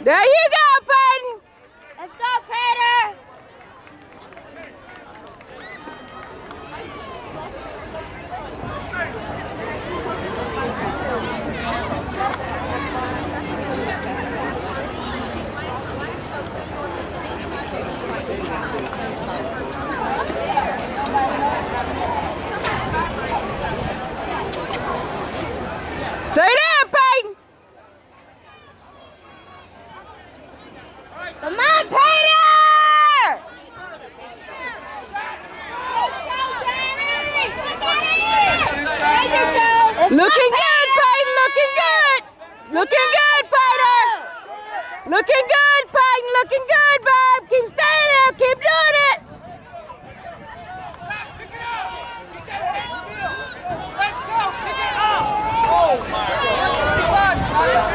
There you go, Peyton. Let's go, Peter. Stay there, Peyton. Come on, Peter! Looking good, Peyton. Looking good. Looking good, Peter. Looking good, Peyton. Looking good, babe. Keep staying there. Keep doing it. Oh my God.